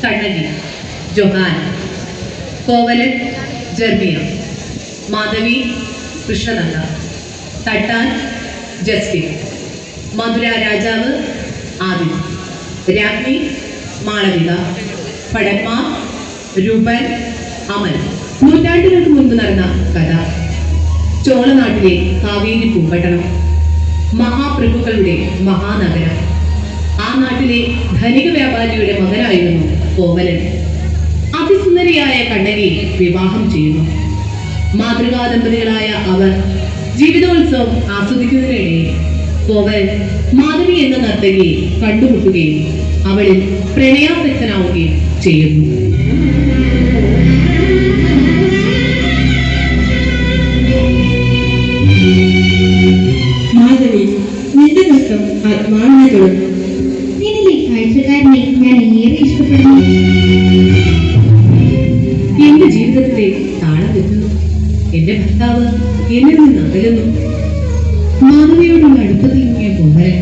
Kannaki, Johan, Kovalan, ജർമിയ, Madhavi, Krishnananda, തട്ടാൻ, Justin, മധുര രാജാവ്, ആദിൽ, രാജ്ഞി, മാളവിക, പടന്മാർ, രൂപൻ, അമൽ. നൂറ്റാണ്ടുകൾക്ക് മുൻപ് നടന്ന കഥ. ചോളനാട്ടിലെ കാവേരി പൂമ്പട്ടണം, മഹാപ്രഭുക്കളുടെ മഹാനഗരം. ആ നാട്ടിലെ ധനിക വ്യാപാരിയുടെ മകനായിരുന്നു കോവലൻ. അതിസുന്ദരിയായ കണ്ണകിയെ വിവാഹം ചെയ്യുന്നു. മാതൃകാ ദമ്പതികളായ അവർ ജീവിതോത്സവം ആസ്വദിക്കുന്നതിനിടയിൽ കോവലൻ മാധവി എന്ന നർത്തകിയെ കണ്ടുമുട്ടുകയും അവളിൽ പ്രണയാസക്തനാവുകയും ചെയ്യുന്നു. മാധവി, നിന്റെ നൃത്തം ആത്മാവിനെ തുടർന്നു. നിന്നിലെ കാഴ്ചക്കാരനെ ഞാൻ ഏറെ ഇഷ്ടപ്പെടുന്നു. എന്റെ ജീവിതത്തിലെ താളം തെറ്റുന്നു. എന്റെ ഭർത്താവ് എന്നിൽ നിന്ന് അകലുന്നു. മാധവിയോടുള്ള അടുപ്പത്തിൽ മുങ്ങിയ കോവലൻ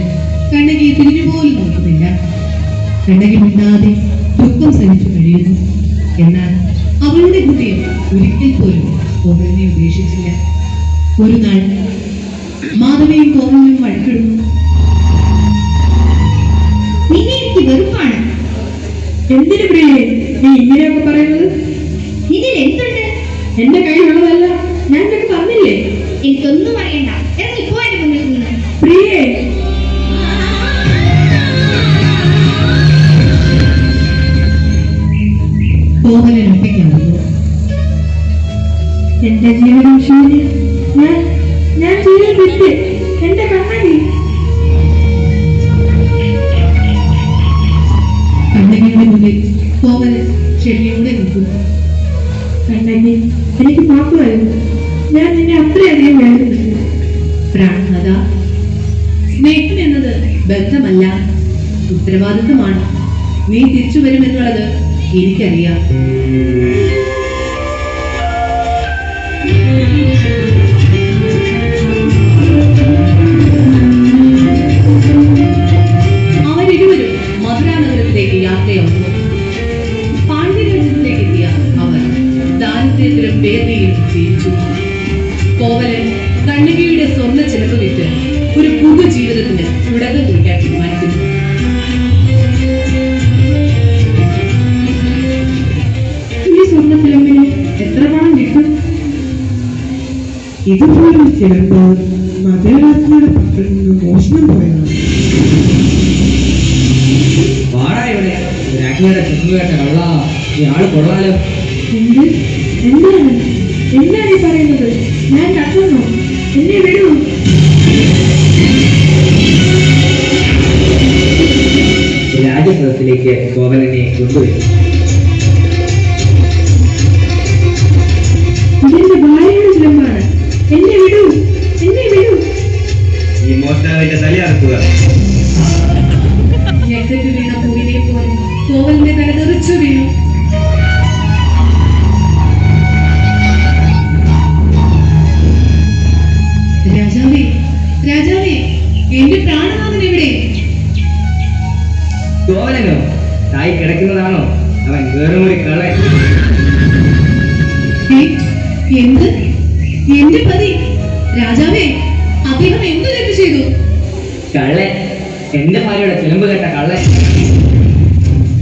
കണ്ണകിയെ തിരിഞ്ഞുപോലും നോക്കുന്നില്ല. കണ്ണകി മിണ്ടാതെ ദുഃഖം സഹിച്ചു കഴിയുന്നു. എന്നാൽ അവളുടെ ഹൃദയം ഒരിക്കൽ പോലും കോവലനെ ഉപേക്ഷിച്ചില്ല. ഒരു നാൾ മാധവിയും കോവലനും വഴക്കിടുന്നു. നിന്നെ എനിക്ക് വെറുപ്പാണ്. എന്തിനു പ്രിയേ നീ ഇങ്ങനെയൊക്കെ പറയുന്നത്? നിന്നിൽ എന്തുണ്ട്? എന്റെ കയ്യിലുള്ളതല്ല ഞാൻ നിനക്ക് തന്നില്ലേ? എനിക്കൊന്നും അറിയണ്ട. ഇറങ്ങിപ്പോ എന്റെ മുന്നിൽ നിന്ന്. പ്രിയേ, കോവലൻ ഒറ്റയ്ക്കാവുന്നു. എന്റെ ജീവിതം ശൂന്യം. ഞാൻ ചെയ്ത തെറ്റ്. എന്റെ കണ്ണകി. കണ്ണകിയുടെ മുന്നിൽ കോവലൻ ക്ഷമയോടെ നിൽക്കുന്നു. കണ്ണകി, എനിക്ക് മാപ്പ് തരുന്നു. ഞാൻ നിന്നെ അത്രയധികം വേദനിപ്പിച്ചു. പ്രാണനാഥ, സ്നേഹം എന്നത് ബന്ധമല്ല, ഉത്തരവാദിത്വമാണ്. നീ തിരിച്ചു വരുമെന്നുള്ളത് എനിക്കറിയാം. അവരിരുവരും മധുരാ നഗരത്തിലേക്ക് യാത്രയാവുന്നു. പാണ്ഡ്യരാജ്യത്തിലേക്ക് എത്തിയ അവർ ദാരിദ്ര്യത്തിലും വേദനയിലും ജീവിച്ചു. കോവലൻ കണ്ണകിയുടെ സ്വർണ്ണ ചിലവ് വിറ്റ് ഒരു പുതു ജീവിതത്തിന് തുടക്കം കുറിക്കാൻ തീരുമാനിക്കുന്നു. ഈ സ്വർണ്ണത്തിലമ്മിന് എത്ര പണം കിട്ടും? ഇതുപോലും ചിലപ്പോ മധുരരാജ്ഞിയുടെ പക്കൽ നിന്ന് മോഷണം പോയതാണ്. വാടായുടെ രാജ്ഞിയുടെ ചെന്നുകേട്ട കള്ള ഇയാള് കൊള്ളാലോ. എന്താണ് ഈ പറയുന്നത്? ഞാൻ കത്തുന്നു. എന്നെ വിടൂ. രാജസദസ്സിലേക്ക് കോവലനെ കൊണ്ടുവരും. ഇതെന്റെ ഭാര്യയുടെ ചിലമ്പാണ്. എന്നെ വിടൂ. ഈ മോഷ്ടാവിന്റെ തലയാർക്കുക. ഞെട്ടറ്റ് വീണ പൂവിനെ പോലെ കോവലിന്റെ തല തെറിച്ചു വീണു. രാജാവേ, എന്റെ പ്രാണനാഥൻ എവിടെ? കോവലനോ? തായി കിടക്കുന്നതാണോ അവൻ? വേറെ ഒരു കള. എന്ത്? എന്റെ പതി രാജാവേ, അദ്ദേഹം എന്ത് തെറ്റ് ചെയ്തു? കള്ളൻ, എന്റെ ഭാര്യയുടെ ചിലമ്പ് കേട്ട കള്ളൻ.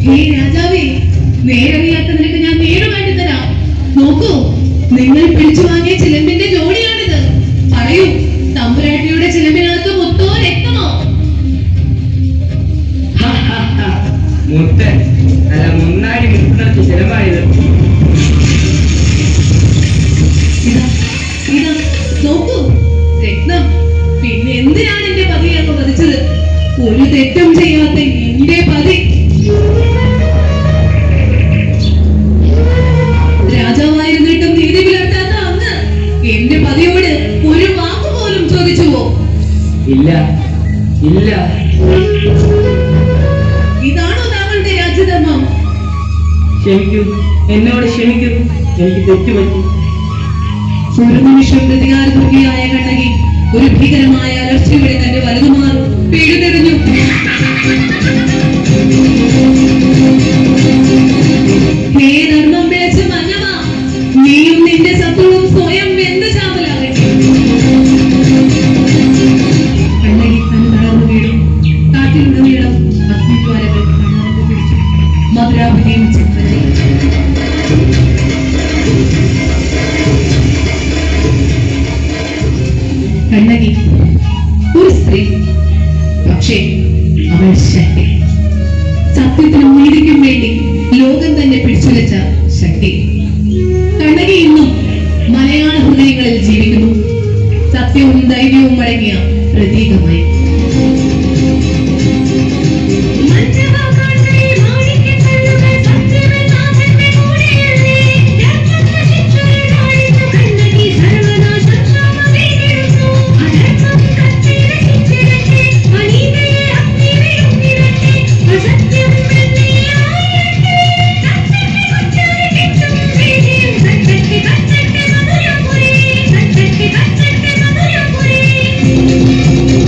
ഹേ രാജാവേ, നേരറിയാത്ത നിനക്ക് ഞാൻ നേരെ കാട്ടി തരാം. നോക്കൂ, നിങ്ങൾ പിടിച്ചു വാങ്ങിയ ചിലമ്പിന്റെ ജോഡിയാണിത്. പറയൂ, തമ്പുരാട്ടിയുടെ ചിലമ്പിനകത്ത് മുത്തോ രക്തമോ? മുത്തൻ അല്ല, മുന്നാടി മുത്തുനടച്ച് ചിലമ്പായത്. ഇതാ നോക്കൂ, രക്തം. പിന്നെ എന്തിനാണ് എന്റെ പതിയെ അങ്ങ് വധിച്ചത്? ഒരു തെറ്റും ചെയ്യാത്ത എന്റെ പതി. രാജാവായിരുന്നിട്ടും നീതി പുലർത്താത്ത അങ്ങ് എന്റെ പതിയോട് ഒരു വാക്ക് പോലും ചോദിച്ചുവോ? ഇല്ല. ഇതാണോ താങ്കളുടെ രാജ്യധർമ്മം? ക്ഷമിക്കൂ, എന്നോട് ക്ഷമിക്കൂ. എനിക്ക് തെറ്റുപറ്റി. ഒരു നിമിഷം പ്രതികാരതുർഗിയായ കണ്ണകി ഒരു ഭീകരമായ അലർച്ചയുടെ തന്റെ വലതുമാറും പിഴുതെറിഞ്ഞു. മധുരാപതിയും ചിത്രത്തിൽ. കണ്ണകി ഒരു സ്ത്രീ, പക്ഷേ അവൾ ശക്തി. സത്യത്തിനും നീതിക്കും വേണ്ടി ലോകം തന്നെ പിടിച്ചുലച്ച ശക്തി. കണ്ണകി ഇന്നും മലയാള ഹൃദയങ്ങളിൽ ജീവിക്കുന്നു, സത്യവും ധൈര്യവും അടങ്ങിയ പ്രതീകമായി.